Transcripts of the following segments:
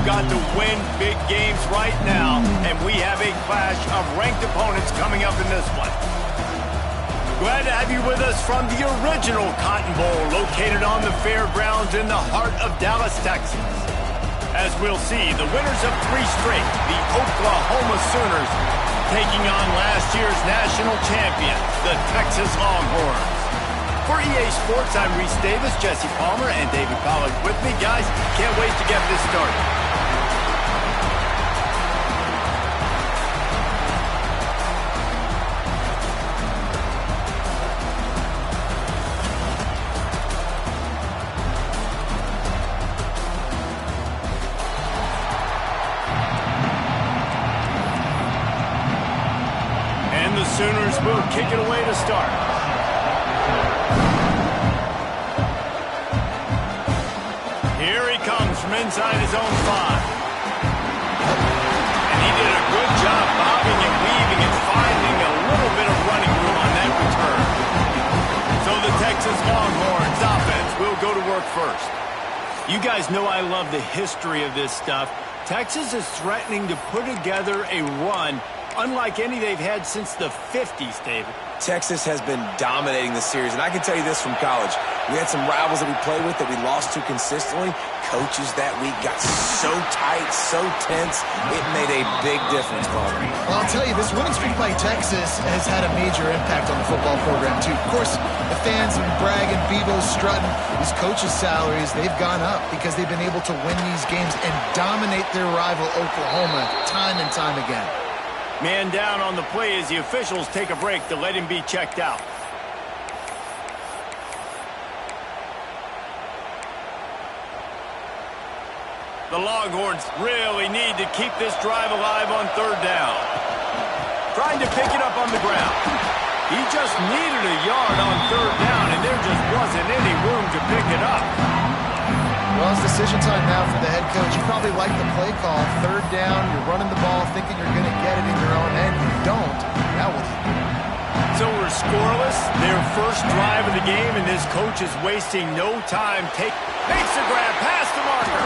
got to win big games right now, and we have a clash of ranked opponents coming up in this one. Glad to have you with us from the original Cotton Bowl, located on the fairgrounds in the heart of Dallas, Texas. As we'll see, the winners of 3 straight, the Oklahoma Sooners, taking on last year's national champion, the Texas Longhorns. For EA Sports, I'm Reese Davis, Jesse Palmer, and David Pollack with me. Guys, can't wait to get this started. And the Sooners will kick it away to start. From inside his own 5. And he did a good job bobbing and weaving and finding a little bit of running room on that return. So the Texas Longhorns offense will go to work first. You guys know I love the history of this stuff. Texas is threatening to put together a run unlike any they've had since the 50s, David. Texas has been dominating the series, and I can tell you this from college. We had some rivals that we played with that we lost to consistently. Coaches that week got so tight, so tense, it made a big difference, Palmer. Well, I'll tell you, this winning streak by Texas has had a major impact on the football program, too. Of course, the fans have been bragging, Bevo's strutting. These coaches' salaries, they've gone up because they've been able to win these games and dominate their rival, Oklahoma, time and time again. Man down on the play as the officials take a break to let him be checked out. The Longhorns really need to keep this drive alive on 3rd down. Trying to pick it up on the ground. He just needed a yard on 3rd down, and there just wasn't any room to pick it up. Well, it's decision time now for the head coach. You probably like the play call. 3rd down, you're running the ball thinking you're going to get it in your own end. You don't. Now what do you do? So we're scoreless. Their first drive of the game, and this coach is wasting no time. Makes the grab past the marker.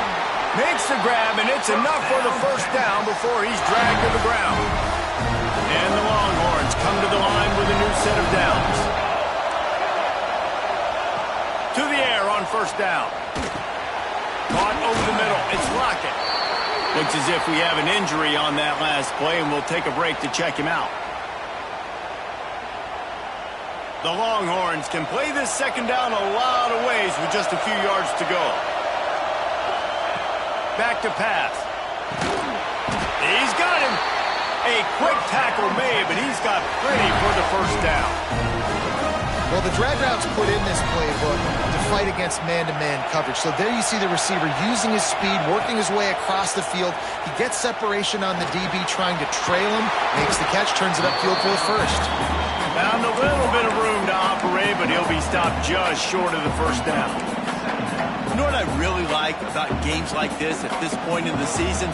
Makes the grab, and it's enough for the 1st down before he's dragged to the ground. And the Longhorns come to the line with a new set of downs. To the air on 1st down. Caught over the middle. It's Lockett. Looks as if we have an injury on that last play, and we'll take a break to check him out. The Longhorns can play this 2nd down a lot of ways with just a few yards to go. Back to pass. He's got him. A quick tackle made, but he's got plenty for the 1st down. Well, the drag route's put in this playbook to fight against man-to-man coverage. So there you see the receiver using his speed, working his way across the field. He gets separation on the DB, trying to trail him, makes the catch, turns it upfield for the 1st. Found a little bit of room to operate, but he'll be stopped just short of the 1st down. You know what I really like about games like this at this point in the season?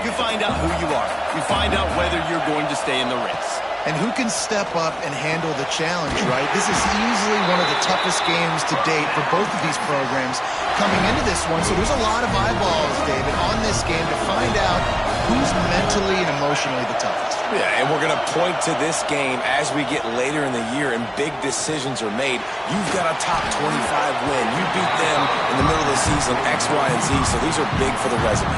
You find out who you are. You find out whether you're going to stay in the race. And who can step up and handle the challenge, right? This is easily one of the toughest games to date for both of these programs coming into this one. So there's a lot of eyeballs, David, on this game to find out who's mentally and emotionally the toughest. Yeah, and we're going to point to this game as we get later in the year and big decisions are made. You've got a top 25 win. You beat them in the middle of the season, X, Y, and Z, so these are big for the resume.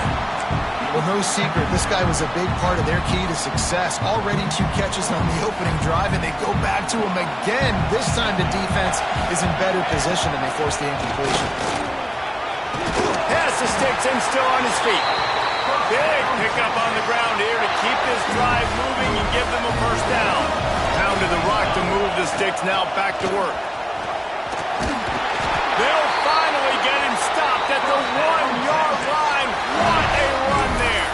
Well, no secret, this guy was a big part of their key to success. Already 2 catches on the opening drive, and they go back to him again. This time the defense is in better position, and they force the incompletion. Pass the sticks and still on his feet. Big pickup on the ground here to keep this drive moving and give them a 1st down. Pounded the rock to move the sticks, now back to work. They'll finally get him stopped at the 1-yard line. What a run there.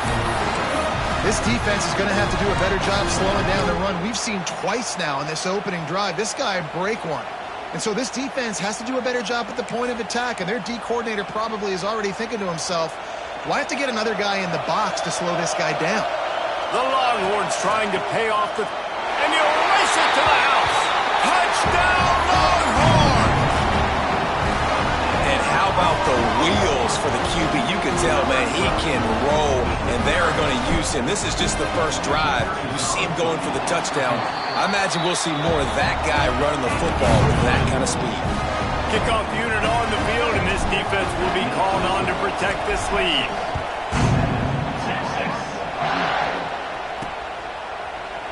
This defense is going to have to do a better job slowing down the run. We've seen twice now in this opening drive. This guy break one. And so this defense has to do a better job at the point of attack. And their D coordinator probably is already thinking to himself, well, I have to get another guy in the box to slow this guy down. The Longhorns trying to pay off the... And he'll race it to the house. Touchdown, Longhorns! And how about the wheels for the QB? You can tell, man, he can roll, and they're going to use him. This is just the first drive. You see him going for the touchdown. I imagine we'll see more of that guy running the football with that kind of speed. Kickoff unit on the field, and this defense will be called on to protect this lead.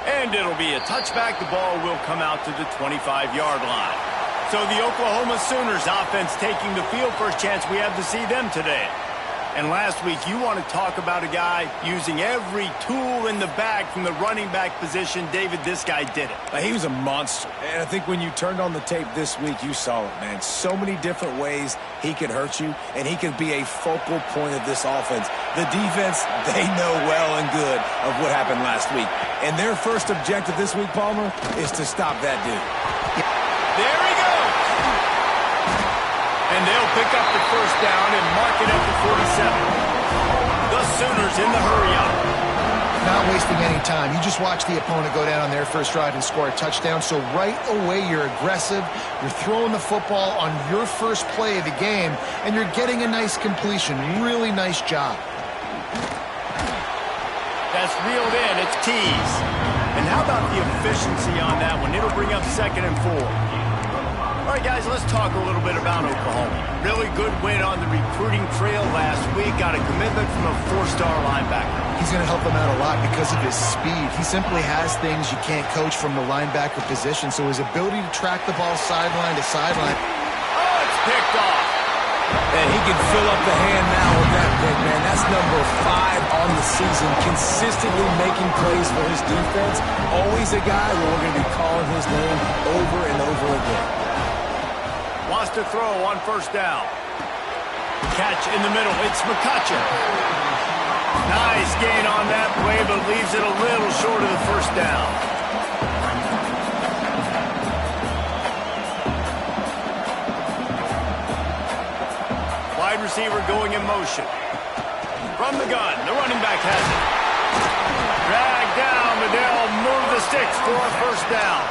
And it'll be a touchback. The ball will come out to the 25-yard line. So the Oklahoma Sooners offense taking the field. First chance we have to see them today. And last week, you want to talk about a guy using every tool in the bag from the running back position. David, this guy did it. He was a monster. And I think when you turned on the tape this week, you saw it, man. So many different ways he could hurt you, and he could be a focal point of this offense. The defense, they know well and good of what happened last week. And their first objective this week, Palmer, is to stop that dude. There he goes. And they'll pick up the first down and mark it at the 47. The Sooners in the hurry-up. Not wasting any time. You just watch the opponent go down on their first drive and score a touchdown. So right away, you're aggressive. You're throwing the football on your first play of the game, and you're getting a nice completion. Really nice job. That's reeled in. It's tees. And how about the efficiency on that one? It'll bring up 2nd and 4. All right, guys, let's talk a little bit about Oklahoma. Really good win on the recruiting trail last week. Got a commitment from a 4-star linebacker. He's going to help them out a lot because of his speed. He simply has things you can't coach from the linebacker position. So his ability to track the ball sideline to sideline. Oh, it's picked off. And he can fill up the hand now with that pick, man. That's number 5 on the season, consistently making plays for his defense. Always a guy where we're going to be calling his name over and over again. Wants to throw on first down. Catch in the middle. It's McCutcheon. Nice gain on that play, but leaves it a little short of the first down. Wide receiver going in motion. From the gun, the running back has it. Dragged down, but they'll move the sticks for a first down.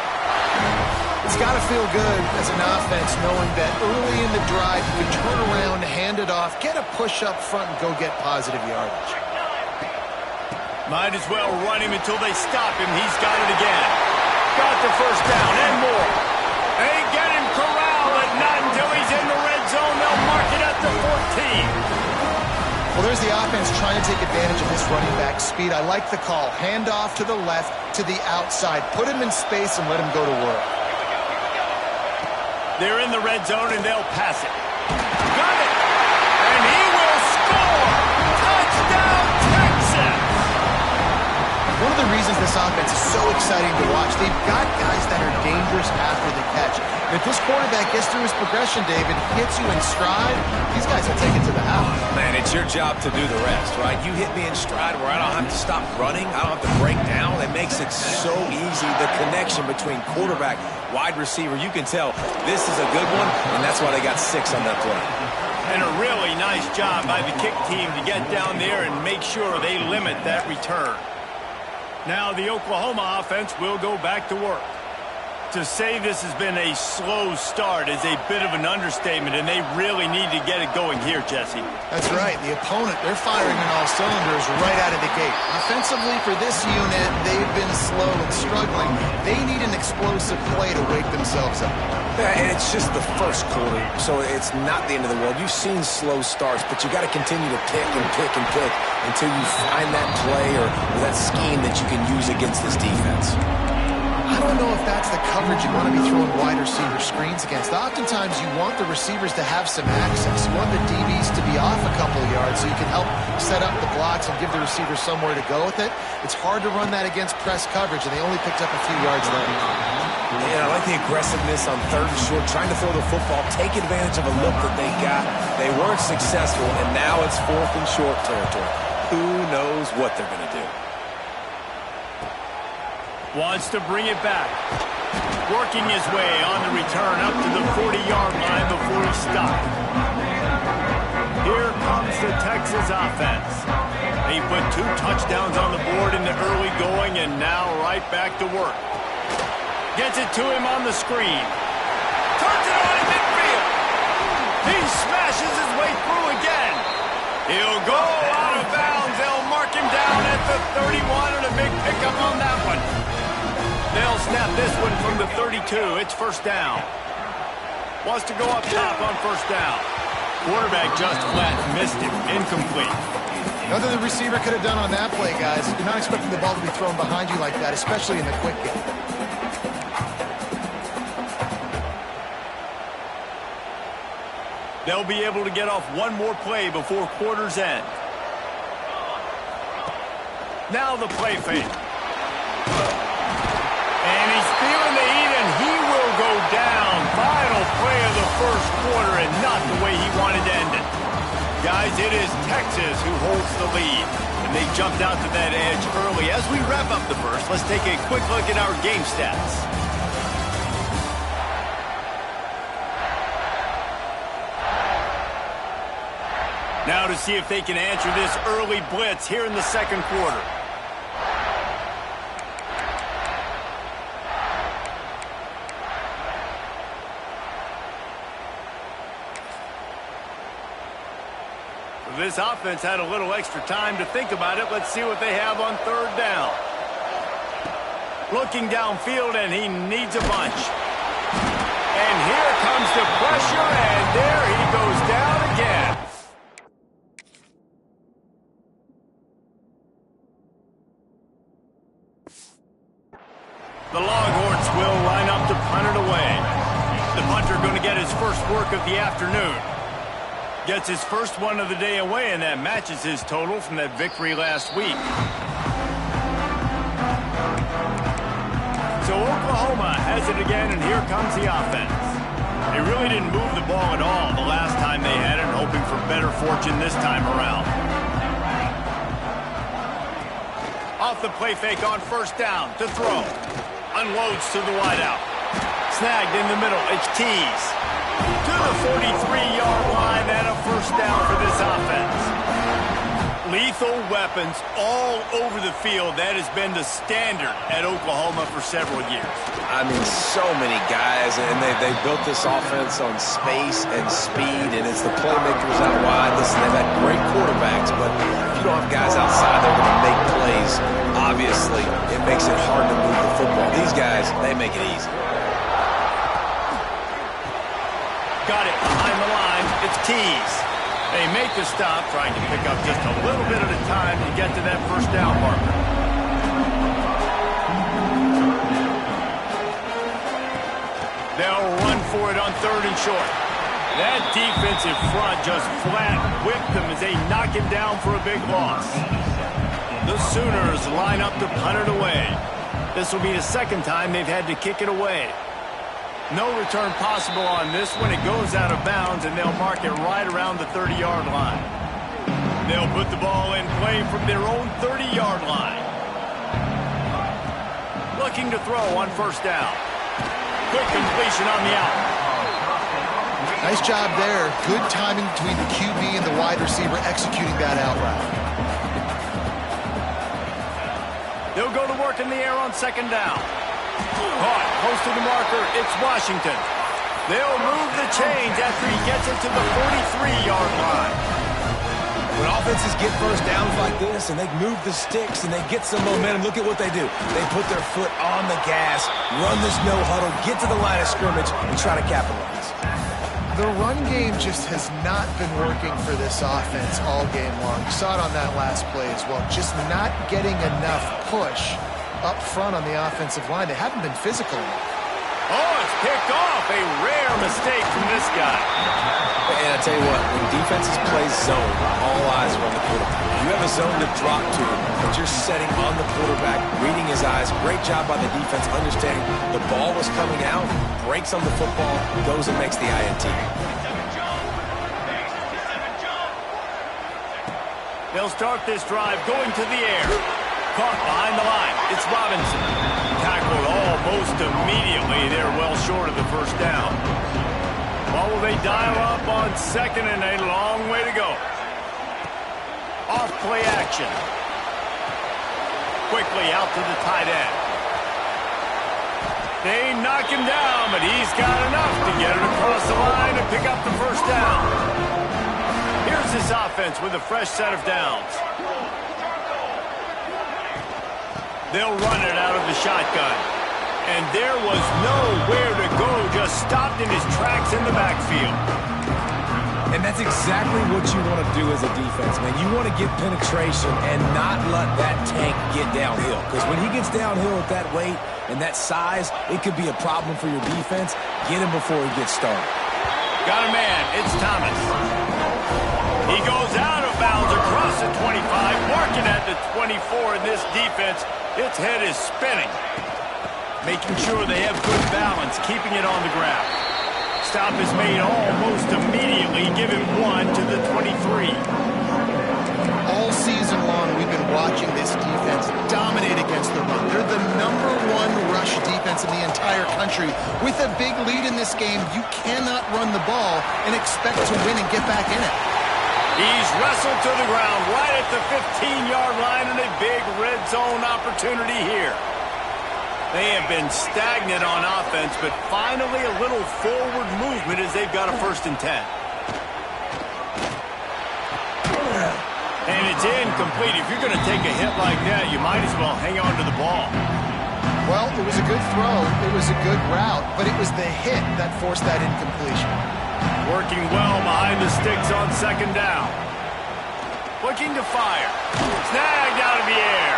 It's got to feel good as an offense knowing that early in the drive you can turn around, hand it off, get a push up front, and go get positive yardage. Might as well run him until they stop him. He's got it again. Got the first down and more. They get him corralled, but not until he's in the red zone. They'll mark it at the 14. Well, there's the offense trying to take advantage of this running back speed. I like the call. Hand off to the left, to the outside. Put him in space and let him go to work. They're in the red zone, and they'll pass it. Got it! And he will score! Touchdown, Texas! One of the reasons this offense is so exciting to watch, they've got guys that are dangerous after the catch. And if this quarterback gets through his progression, David, hits you in stride, these guys will take it to the house. Man, it's your job to do the rest, right? You hit me in stride where I don't have to stop running. I don't have to break down. It makes it so easy, the connection between quarterback, wide receiver. You can tell this is a good one, and that's why they got 6 on that play. And a really nice job by the kick team to get down there and make sure they limit that return. Now the Oklahoma offense will go back to work. To say this has been a slow start is a bit of an understatement, and they really need to get it going here, Jesse. That's right. The opponent, they're firing on all cylinders right out of the gate. Offensively, for this unit, they've been slow and struggling. They need an explosive play to wake themselves up. Yeah, and it's just the first quarter, so it's not the end of the world. You've seen slow starts, but you got to continue to pick and pick and pick until you find that play or that scheme that you can use against this defense. I don't know if that's the coverage you want to be throwing wide receiver screens against. Oftentimes, you want the receivers to have some access. You want the DBs to be off a couple of yards so you can help set up the blocks and give the receivers somewhere to go with it. It's hard to run that against press coverage, and they only picked up a few yards late. Yeah, I like the aggressiveness on 3rd and short, trying to throw the football, take advantage of a look that they got. They weren't successful, and now it's 4th and short territory. Who knows what they're going to do? Wants to bring it back. Working his way on the return up to the 40-yard line before he stopped. Here comes the Texas offense. They put 2 touchdowns on the board in the early going, and now right back to work. Gets it to him on the screen. Turns it on in midfield. He smashes his way through again. He'll go out of down at the 31 and a big pickup on that one. They'll snap this one from the 32. It's first down. Wants to go up top on first down. Quarterback just flat missed it. Incomplete. Nothing the receiver could have done on that play, guys. You're not expecting the ball to be thrown behind you like that, especially in the quick game. They'll be able to get off one more play before quarter's end. Now the play fake. And he's feeling the heat, and he will go down. Final play of the first quarter, and not the way he wanted to end it. Guys, it is Texas who holds the lead, and they jumped out to that edge early. As we wrap up the first, let's take a quick look at our game stats. Now to see if they can answer this early blitz here in the second quarter. This offense had a little extra time to think about it. Let's see what they have on third down. Looking downfield, and he needs a bunch. And here comes the pressure, and there he goes down again. The Longhorns will line up to punt it away. The punter going to get his first work of the afternoon. Gets his first one of the day away, and that matches his total from that victory last week. So Oklahoma has it again, and here comes the offense. They really didn't move the ball at all the last time they had it, hoping for better fortune this time around. Off the play fake on first down to throw. Unloads to the wideout. Snagged in the middle. It's Tease. To the 43-yard line, and a first down for this offense. Lethal weapons all over the field. That has been the standard at Oklahoma for several years. I mean, so many guys, and they built this offense on space and speed, and it's the playmakers out wide. Listen, they've had great quarterbacks, but if you don't have guys outside, they're going to make plays. Obviously, it makes it hard to move the football. These guys, they make it easy. Got it behind the line. It's Tease. They make the stop, trying to pick up just a little bit at a time to get to that first down marker. They'll run for it on third and short. That defensive front just flat whipped them as they knock him down for a big loss. The Sooners line up to punt it away. This will be the second time they've had to kick it away. No return possible on this one. It goes out of bounds, and they'll mark it right around the 30-yard line. They'll put the ball in play from their own 30-yard line. Looking to throw on first down. Quick completion on the out. Nice job there. Good timing between the QB and the wide receiver executing that out route. They'll go to work in the air on second down. Caught, close to the marker, it's Washington. They'll move the chains after he gets it to the 43-yard line. When offenses get first downs like this and they move the sticks and they get some momentum, look at what they do. They put their foot on the gas, run this no huddle, get to the line of scrimmage, and try to capitalize. The run game just has not been working for this offense all game long. You saw it on that last play as well. Just not getting enough push up front on the offensive line. They haven't been physical enough. Oh, it's picked off. A rare mistake from this guy. And I tell you what, when defenses play zone, all eyes are on the quarterback. You have a zone to drop to, but you're setting on the quarterback, reading his eyes. Great job by the defense, understanding the ball was coming out, breaks on the football, goes and makes the INT. They'll start this drive going to the air. Caught behind the line. It's Robinson. Tackled almost immediately. They're well short of the first down. Well, will they dial up on second, and a long way to go. Off play action. Quickly out to the tight end. They knock him down, but he's got enough to get it across the line and pick up the first down. Here's this offense with a fresh set of downs. They'll run it out of the shotgun. And there was nowhere to go, just stopped in his tracks in the backfield. And that's exactly what you want to do as a defense, man. You want to get penetration and not let that tank get downhill. Because when he gets downhill at that weight and that size, it could be a problem for your defense. Get him before he gets started. Got a man. It's Thomas. He goes out of bounds across the 25, marking at the 24 in this defense. Its head is spinning. Making sure they have good balance, keeping it on the ground. Stop is made almost immediately. Give him 1 to the 23. All season long, we've been watching this defense dominate against the run. They're the #1 rush defense in the entire country. With a big lead in this game, you cannot run the ball and expect to win and get back in it. He's wrestled to the ground right at the 15-yard line, and a big red zone opportunity here. They have been stagnant on offense, but finally a little forward movement as they've got a 1st and 10. And it's incomplete. If you're going to take a hit like that, you might as well hang on to the ball. Well, it was a good throw. It was a good route, but it was the hit that forced that incompletion. Working well behind the sticks on 2nd down. Looking to fire. Snagged out of the air.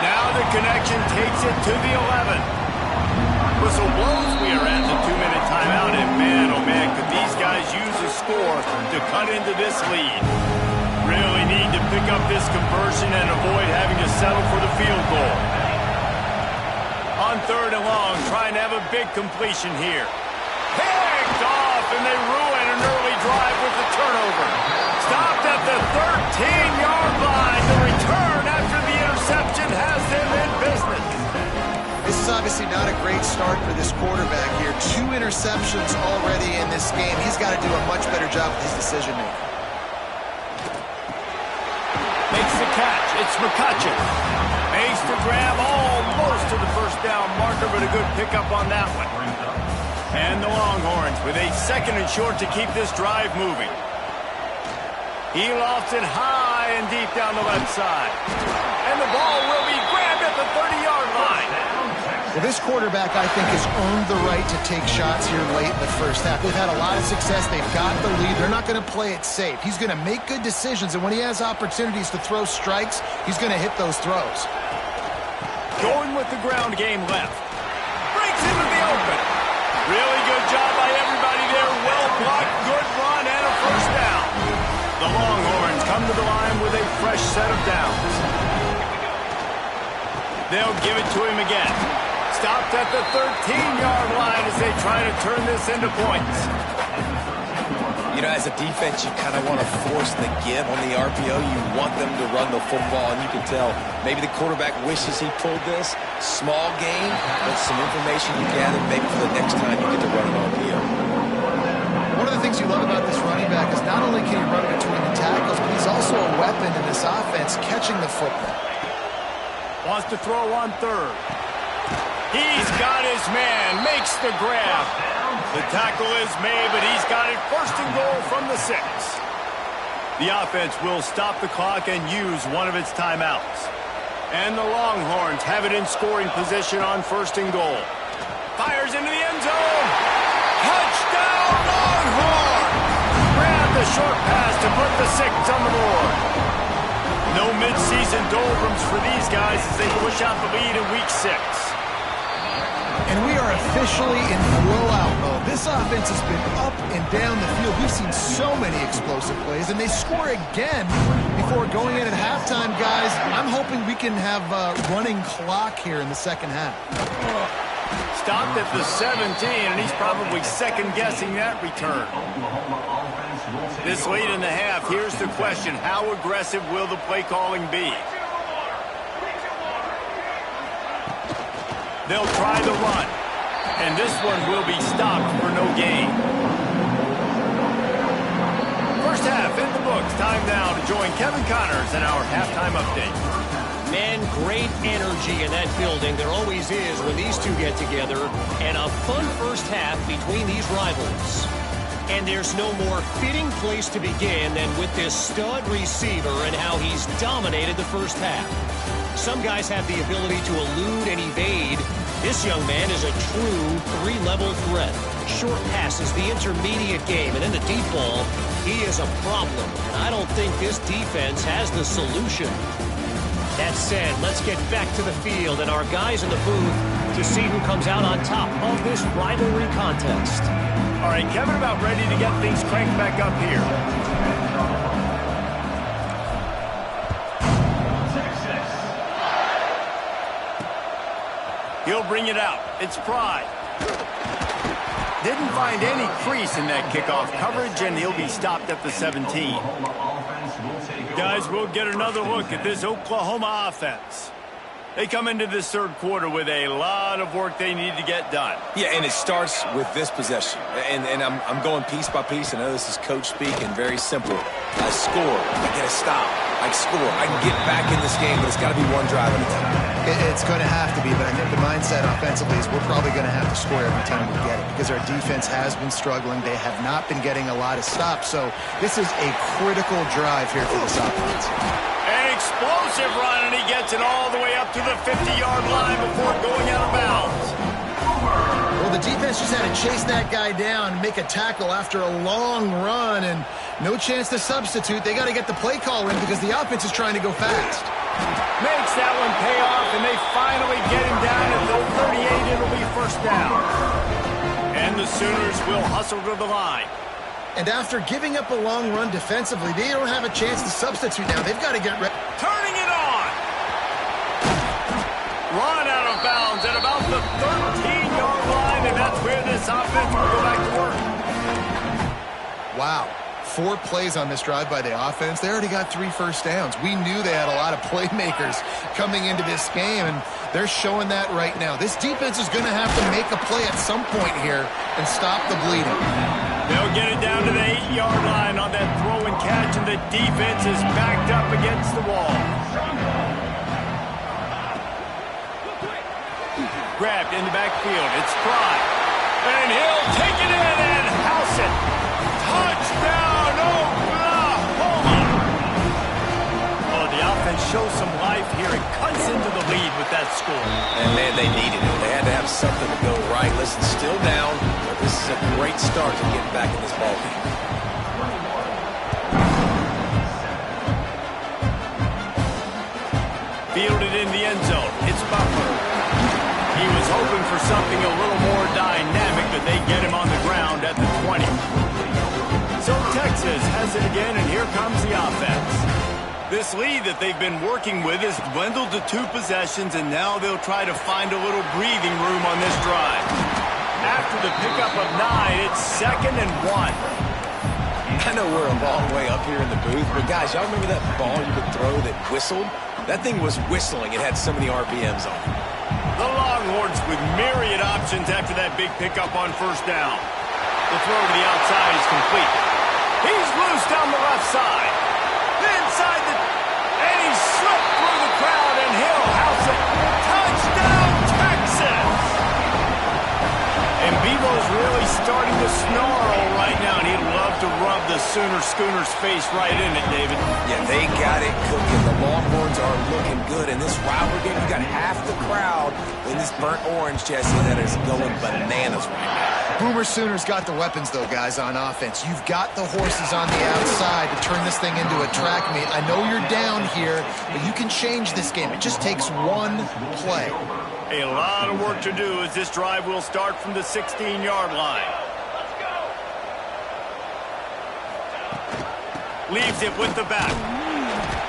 Now the connection takes it to the 11. Whistle blows. We are at the 2-minute timeout, and man, oh man, could these guys use a score to cut into this lead. Really need to pick up this conversion and avoid having to settle for the field goal. On 3rd and long, trying to have a big completion here. Picked off, and they ruin an early drive with the turnover. Stopped at the 13-yard line. The return after the interception has them in business. This is obviously not a great start for this quarterback here. 2 interceptions already in this game. He's got to do a much better job with his decision-making. Makes the catch. It's McCutcheon. Makes the grab almost to the 1st down marker, but a good pickup on that one. And the Longhorns with a 2nd and short to keep this drive moving. He lofts it high and deep down the left side. And the ball will be grabbed at the 30-yard line. Well, this quarterback, I think, has earned the right to take shots here late in the 1st half. They've had a lot of success. They've got the lead. They're not going to play it safe. He's going to make good decisions, and when he has opportunities to throw strikes, he's going to hit those throws. Going with the ground game left. Breaks into the open. Really good job by everybody there. Well blocked, good run, and a 1st down. The Longhorns come to the line with a fresh set of downs. They'll give it to him again. Stopped at the 13-yard line as they try to turn this into points. You know, as a defense, you kind of want to force the give on the RPO. You want them to run the football, and you can tell maybe the quarterback wishes he pulled this. Small gain, but some information you gather maybe for the next time you get to run an RPO. One of the things you love about this running back is not only can he run between the tackles, but he's also a weapon in this offense catching the football. Wants to throw on 3rd. He's got his man, makes the grab. The tackle is made, but he's got it 1st and goal from the 6. The offense will stop the clock and use one of its timeouts. And the Longhorns have it in scoring position on 1st and goal. Fires into the end zone. Touchdown, Longhorns! Grab the short pass to put the 6 on the board. No midseason doldrums for these guys as they push out the lead in week 6. And we are officially in blowout mode. This offense has been up and down the field. We've seen so many explosive plays, and they score again before going in at halftime, guys. I'm hoping we can have a running clock here in the 2nd half. Stopped at the 17, and he's probably second-guessing that return. This late in the half, here's the question. How aggressive will the play calling be? They'll try the run, and this one will be stopped for no gain. 1st half in the books. Time now to join Kevin Connors in our halftime update. Man, great energy in that building. There always is when these two get together. And a fun 1st half between these rivals. And there's no more fitting place to begin than with this stud receiver and how he's dominated the 1st half. Some guys have the ability to elude and evade. This young man is a true three-level threat. Short passes, the intermediate game, and then the deep ball. He is a problem, and I don't think this defense has the solution. That said, let's get back to the field and our guys in the booth to see who comes out on top of this rivalry contest. All right, Kevin, about ready to get things cranked back up here. He'll bring it out. It's Pride. Didn't find any crease in that kickoff coverage, and he'll be stopped at the 17. Guys, we'll get another look at this Oklahoma offense. They come into this third quarter with a lot of work they need to get done. Yeah, and it starts with this possession. And I'm going piece by piece. I know this is coach speak and very simple. I score. I get a stop. I score. I can get back in this game, but it's got to be one drive at a time. It's going to have to be, but I think the mindset offensively is we're probably going to have to score every time we get it because our defense has been struggling. They have not been getting a lot of stops, so this is a critical drive here for this offense. An explosive run, and he gets it all the way up to the 50-yard line before going out of bounds. Well, the defense just had to chase that guy down and make a tackle after a long run, and no chance to substitute. They got to get the play call in because the offense is trying to go fast. Makes that one pay off, and they finally get him down at the 38. It'll be first down. And the Sooners will hustle to the line. And after giving up a long run defensively, they don't have a chance to substitute now. They've got to get ready. Turning it on. Run out of bounds at about the 13-yard line, and that's where this offense will go back to work. Wow. 4 plays on this drive by the offense. They already got 3 first downs. We knew they had a lot of playmakers coming into this game, and they're showing that right now. This defense is going to have to make a play at some point here and stop the bleeding. They'll get it down to the 8-yard line on that throw and catch, and the defense is backed up against the wall. Grabbed in the backfield. It's Pride. And he'll take it in and house it. Touchdown, Oklahoma! Oh, the offense shows some life here and cuts into the lead with that score. And, man, they needed it. They had to have something to go right. Listen, still down, but this is a great start to getting back in this ballgame. Fielded in the end zone. It's Butler. He was hoping for something a little more dynamic, but they get him on the ground at the 20. So Texas has it again, and here comes the offense. This lead that they've been working with has dwindled to 2 possessions, and now they'll try to find a little breathing room on this drive. After the pickup of 9, it's 2nd and 1. I know we're a long way up here in the booth, but guys, y'all remember that ball you could throw that whistled? That thing was whistling. It had so many RPMs on it. The Longhorns with myriad options after that big pickup on first down. The throw to the outside is complete. He's loose down the left side. Inside the... And he slipped through the crowd, and he'll house it. Touchdown, Texas! And Bevo's really starting to snarl right now, and he'd love to rub the Schooner's face right in it, David. Yeah, they got it cooking. The Longhorns are looking good. In this rivalry game, you got half the crowd in this burnt orange, Jesse, that is going bananas right now. Boomer Sooners got the weapons, though, guys, on offense. You've got the horses on the outside to turn this thing into a track meet. I know you're down here, but you can change this game. It just takes one play. A lot of work to do as this drive will start from the 16-yard line. Leaves it with the back.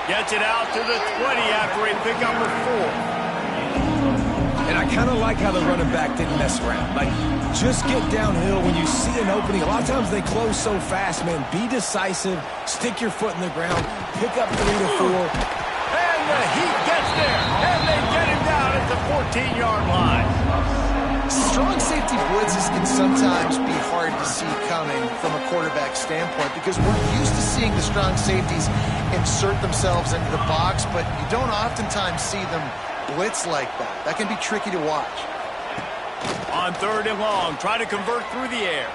Gets it out to the 20 after a pickup of 4. And I kind of like how the running back didn't mess around. Like, just get downhill when you see an opening. A lot of times they close so fast, man. Be decisive. Stick your foot in the ground. Pick up 3 to 4. And the Heat gets there. And they get him down at the 14-yard line. Strong safety blitzes can sometimes be hard to see coming from a quarterback standpoint because we're used to seeing the strong safeties insert themselves into the box, but you don't oftentimes see them blitz like that. That can be tricky to watch. On 3rd and long, try to convert through the air.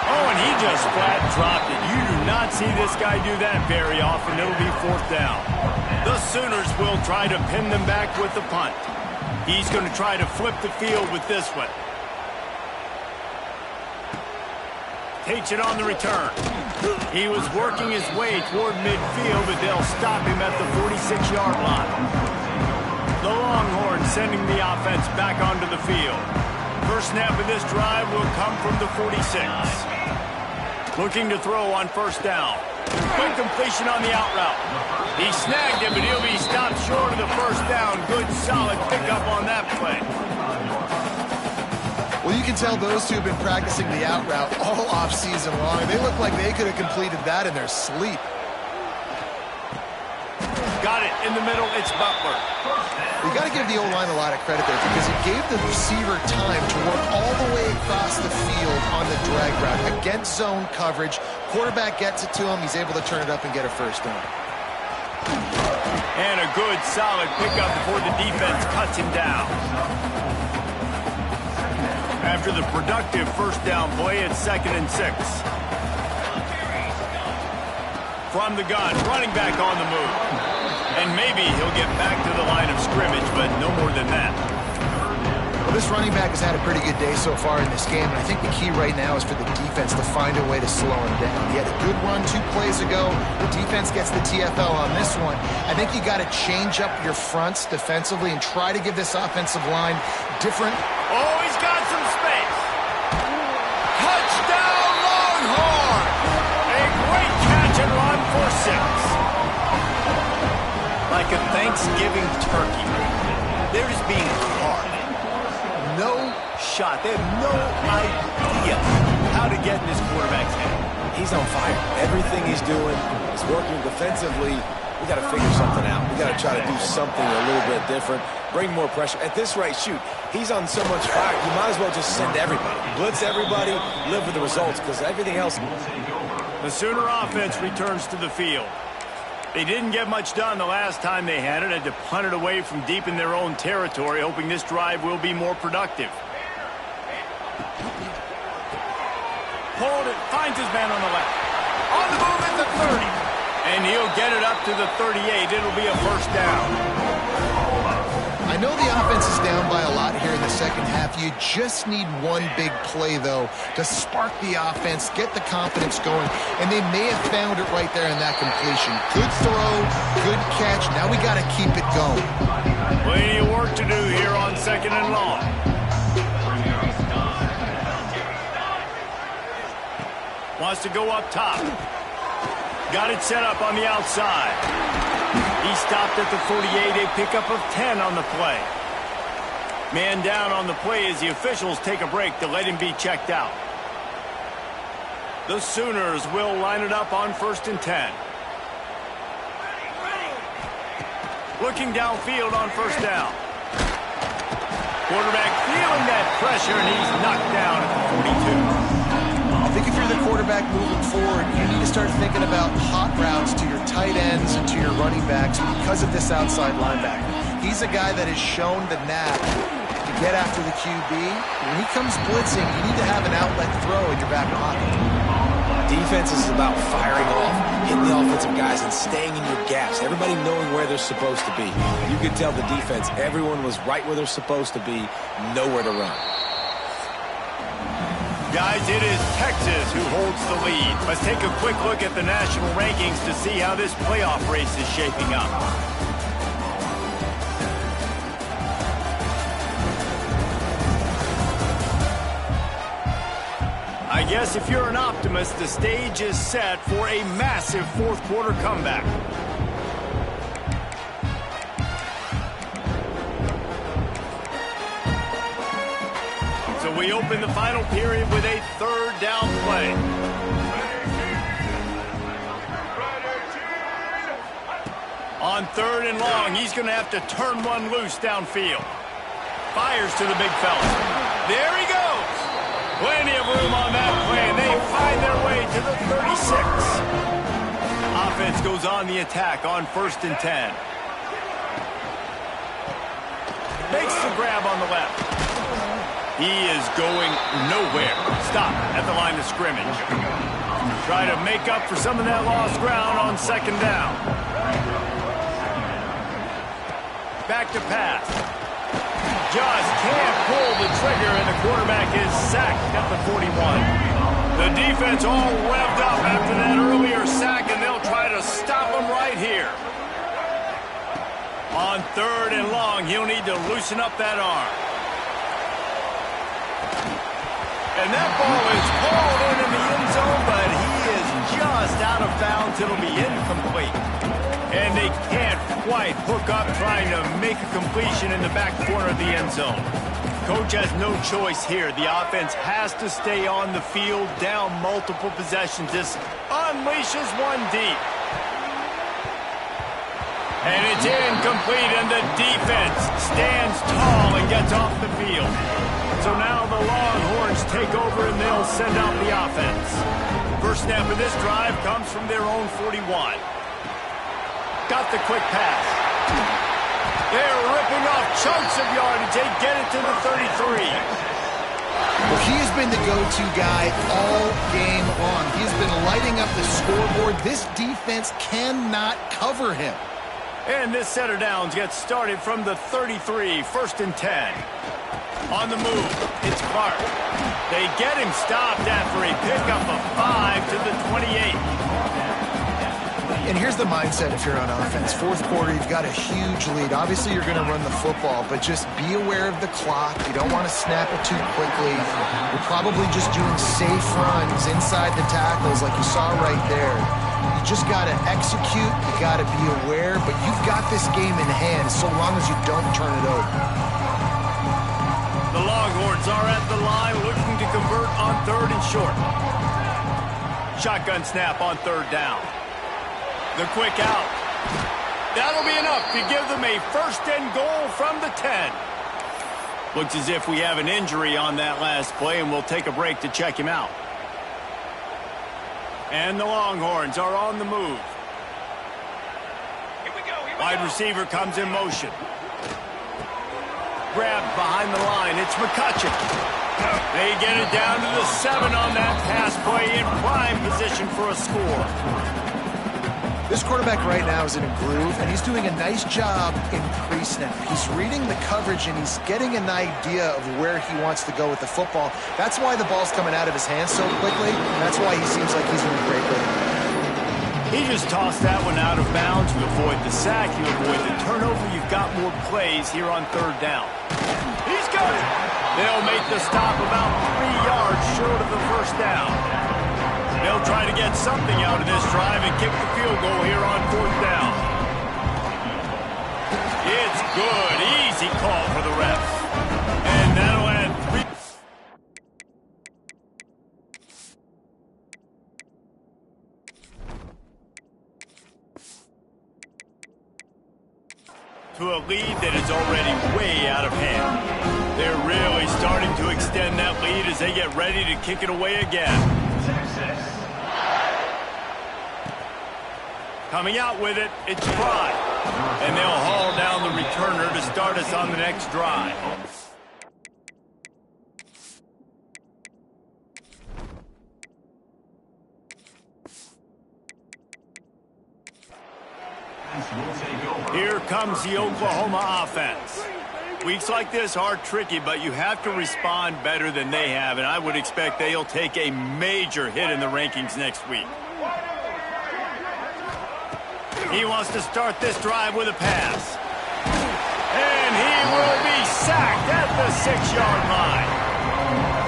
Oh, and he just flat dropped it. You do not see this guy do that very often. It'll be 4th down. The Sooners will try to pin them back with the punt. He's going to try to flip the field with this one. Takes it on the return. He was working his way toward midfield, but they'll stop him at the 46-yard line. The Longhorns sending the offense back onto the field. First snap of this drive will come from the 46. Looking to throw on first down. Quick completion on the out route. He snagged him, but he'll be stopped short of the first down. Good, solid pickup on that play. Well, you can tell those two have been practicing the out route all off-season long. They look like they could have completed that in their sleep. Got it in the middle. It's Butler. You got to give the O-line a lot of credit there because he gave the receiver time to work all the way across the field on the drag route. Against zone coverage, quarterback gets it to him. He's able to turn it up and get a first down. And a good, solid pickup before the defense cuts him down. After the productive first down play, it's 2nd and 6. From the gun, running back on the move. And maybe he'll get back to the line of scrimmage, but no more than that. Well, this running back has had a pretty good day so far in this game, and I think the key right now is for the defense to find a way to slow him down. He had a good run 2 plays ago. The defense gets the TFL on this one. I think you got to change up your fronts defensively and try to give this offensive line different. Oh, he's got some space. Touchdown, Longhorn! A great catch and run for 6. Like a Thanksgiving turkey. They're just being hard. No shot. They have no idea how to get in this quarterback's head. He's on fire. Everything he's doing is working defensively. We got to figure something out. We got to try to do something a little bit different. Bring more pressure. At this rate, shoot, he's on so much fire. You might as well just send everybody. Blitz everybody, live with the results, because everything else. The Sooner offense returns to the field. They didn't get much done the last time they had it. Had to punt it away from deep in their own territory, hoping this drive will be more productive. Hold it, finds his man on the left. On the move at the 30. And he'll get it up to the 38. It'll be a first down. I know the offense is down by a lot here in the second half. You just need one big play, though, to spark the offense, get the confidence going, and they may have found it right there in that completion. Good throw, good catch. Now we got to keep it going. Plenty of work to do here on 2nd and long. Wants to go up top. Got it set up on the outside. He stopped at the 48, a pickup of 10 on the play. Man down on the play as the officials take a break to let him be checked out. The Sooners will line it up on 1st and 10. Looking downfield on first down. Quarterback feeling that pressure, and he's knocked down at the 42. I think if you're the quarterback moving forward, you need to start thinking about hot routes to your tight ends and to your running backs because of this outside linebacker. He's a guy that has shown the knack to get after the QB. When he comes blitzing, you need to have an outlet throw in your back pocket. Defense is about firing off, hitting the offensive guys, and staying in your gaps. Everybody knowing where they're supposed to be. You could tell the defense, everyone was right where they're supposed to be, nowhere to run. Guys, it is Texas who holds the lead. Let's take a quick look at the national rankings to see how this playoff race is shaping up. I guess if you're an optimist, the stage is set for a massive fourth quarter comeback. So we open the final period with a 3rd down play. On 3rd and long, he's going to have to turn one loose downfield. Fires to the big fella. There he goes. Plenty of room on that play, and they find their way to the 36. Offense goes on the attack on 1st and 10. Makes the grab on the left. He is going nowhere. Stop at the line of scrimmage. Try to make up for some of that lost ground on 2nd down. back to pass. Just can't pull the trigger, and the quarterback is sacked at the 41. The defense all revved up after that earlier sack, and they'll try to stop him right here. On 3rd and long, he'll need to loosen up that arm. And that ball is hauled in the end zone, but he is just out of bounds. It'll be incomplete. And they can't quite hook up trying to make a completion in the back corner of the end zone. Coach has no choice here. The offense has to stay on the field, down multiple possessions. This unleashes one deep. And it's incomplete, and the defense stands tall and gets off the field. So now the Longhorns take over, and they'll send out the offense. First snap of this drive comes from their own 41. Got the quick pass. They're ripping off chunks of yardage. They get it to the 33. Well, he has been the go-to guy all game long. He's been lighting up the scoreboard. This defense cannot cover him. And this set of downs gets started from the 33, 1st and 10. On the move, it's Clark. They get him stopped after a pickup of 5 to the 28. And here's the mindset if you're on offense. 4th quarter, you've got a huge lead. Obviously, you're going to run the football, but just be aware of the clock. You don't want to snap it too quickly. You're probably just doing safe runs inside the tackles like you saw right there. You just got to execute. You got to be aware, but you've got this game in hand so long as you don't turn it over. The Longhorns are at the line looking to convert on 3rd and short. Shotgun snap on 3rd down. The quick out. That'll be enough to give them a 1st and goal from the 10. Looks as if we have an injury on that last play, and we'll take a break to check him out. And the Longhorns are on the move. Here we go. Wide receiver comes in motion. Grabbed behind the line. It's McCutcheon. They get it down to the 7 on that pass play, in prime position for a score. This quarterback right now is in a groove, and he's doing a nice job in pre-snap. He's reading the coverage, and he's getting an idea of where he wants to go with the football. That's why the ball's coming out of his hands so quickly, and that's why he seems like he's in a great rhythm. He just tossed that one out of bounds. You avoid the sack, you avoid the turnover. You've got more plays here on 3rd down. He's got it. They'll make the stop about 3 yards short of the 1st down. They'll try to get something out of this drive and kick the field goal here on 4th down. It's good. Easy call for the refs. And that'll add 3 to a lead that is already way out of hand. They're really starting to extend that lead as they get ready to kick it away again. Coming out with it, it's Fry. And they'll haul down the returner to start us on the next drive. Here comes the Oklahoma offense. Weeks like this are tricky, but you have to respond better than they have, and I would expect they'll take a major hit in the rankings next week. He wants to start this drive with a pass. And he will be sacked at the 6-yard line.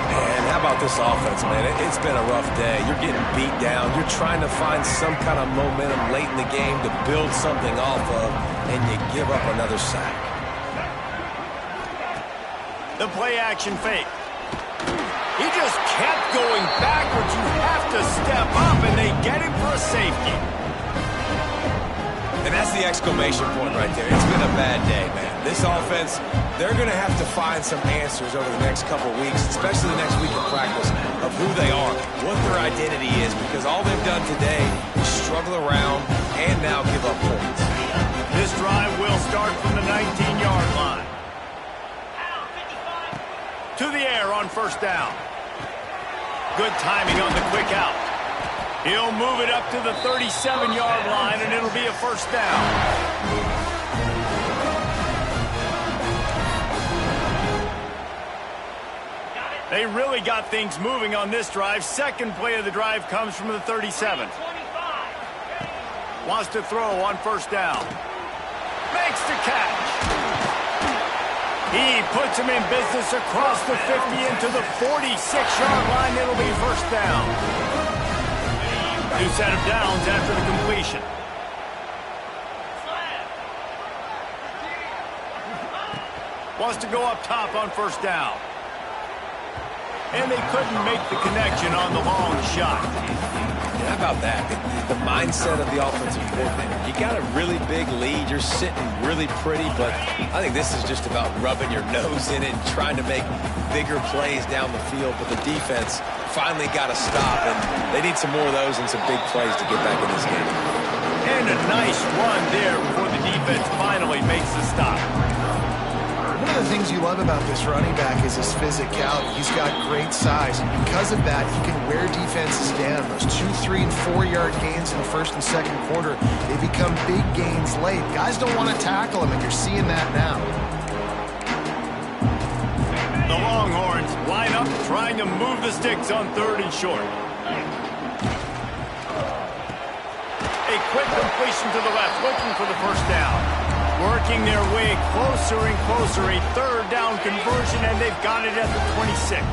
Man, how about this offense, man? It's been a rough day. You're getting beat down. You're trying to find some kind of momentum late in the game to build something off of, and you give up another sack. The play-action fake. He just kept going backwards. You have to step up, and they get him for a safety. And that's the exclamation point right there. It's been a bad day, man. This offense, they're going to have to find some answers over the next couple weeks, especially the next week of practice, of who they are, what their identity is, because all they've done today is struggle around and now give up points. This drive will start from the 19-yard line. To the air on 1st down. Good timing on the quick out. He'll move it up to the 37-yard line, and it'll be a 1st down. They really got things moving on this drive. Second play of the drive comes from the 37. Wants to throw on first down. Makes the catch. He puts him in business across the 50 into the 46-yard line. It'll be first down. New set of downs after the completion. Wants to go up top on first down. And they couldn't make the connection on the long shot. How about that? The mindset of the offensive coordinator. You got a really big lead. You're sitting really pretty, but I think this is just about rubbing your nose in it and trying to make bigger plays down the field. But the defense finally got a stop, and they need some more of those and some big plays to get back in this game. And a nice run there before the defense finally makes the stop. One of the things you love about this running back is his physicality. He's got great size, and because of that, he can wear defenses down. Those 2, 3, and 4-yard gains in the first and second quarter, they become big gains late. Guys don't want to tackle him, and you're seeing that now. The Longhorns line up, trying to move the sticks on third and short. A quick completion to the left, looking for the first down. Working their way closer and closer, a third down conversion, and they've got it at the 26.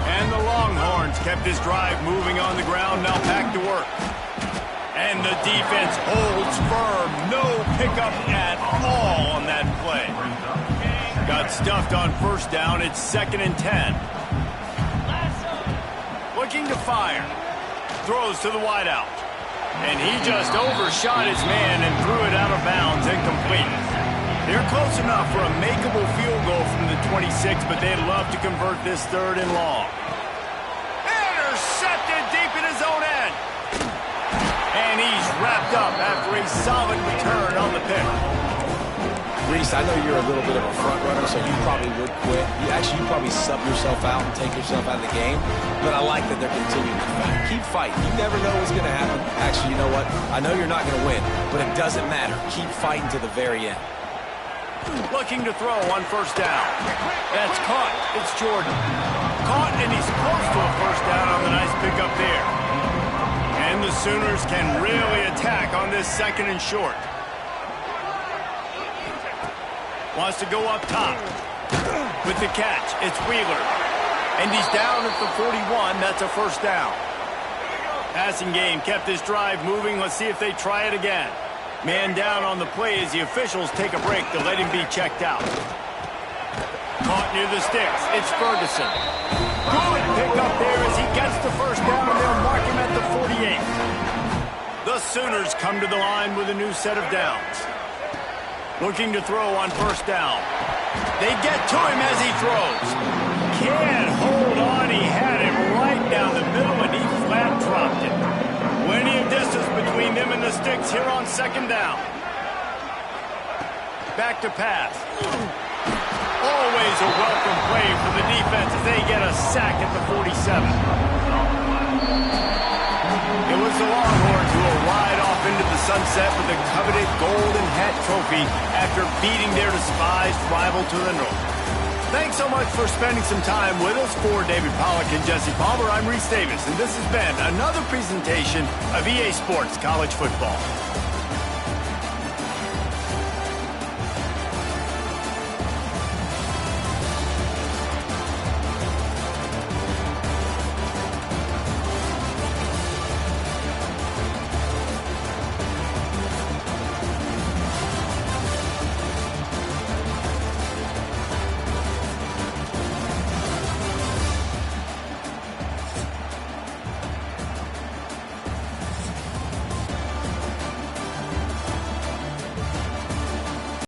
And the Longhorns kept this drive moving on the ground, now back to work. And the defense holds firm, no pickup at all on that play. Got stuffed on first down, it's 2nd and 10. Looking to fire. Throws to the wideout. And he just overshot his man and threw it out of bounds, incomplete. They're close enough for a makeable field goal from the 26, but they'd love to convert this third and long. Intercepted deep in his own end. And he's wrapped up after a solid return on the pick. Reese, I know you're a little bit of a front runner, so you probably would quit. You'd probably sub yourself out and take yourself out of the game. But I like that they're continuing to fight. Keep fighting. You never know what's going to happen. Actually, you know what? I know you're not going to win, but it doesn't matter. Keep fighting to the very end. Looking to throw on first down. That's caught. It's Jordan. Caught, and he's close to a first down on the nice pickup there. And the Sooners can really attack on this 2nd and short. Wants to go up top. With the catch, it's Wheeler. And he's down at the 41. That's a first down. Passing game kept this drive moving. Let's see if they try it again. Man down on the play as the officials take a break to let him be checked out. Caught near the sticks. It's Ferguson. Good pick up there as he gets the first down, and they'll mark him at the 48. The Sooners come to the line with a new set of downs. Looking to throw on first down. They get to him as he throws. Can't hold on. He had it right down the middle, and he flat dropped it. Plenty of distance between them and the sticks here on 2nd down. Back to pass. Always a welcome play for the defense as they get a sack at the 47. It was the Longhorns who will ride off into the sunset with the coveted Golden Hat Trophy after beating their despised rival to the north. Thanks so much for spending some time with us. For David Pollack and Jesse Palmer, I'm Reese Davis, and this has been another presentation of EA Sports College Football.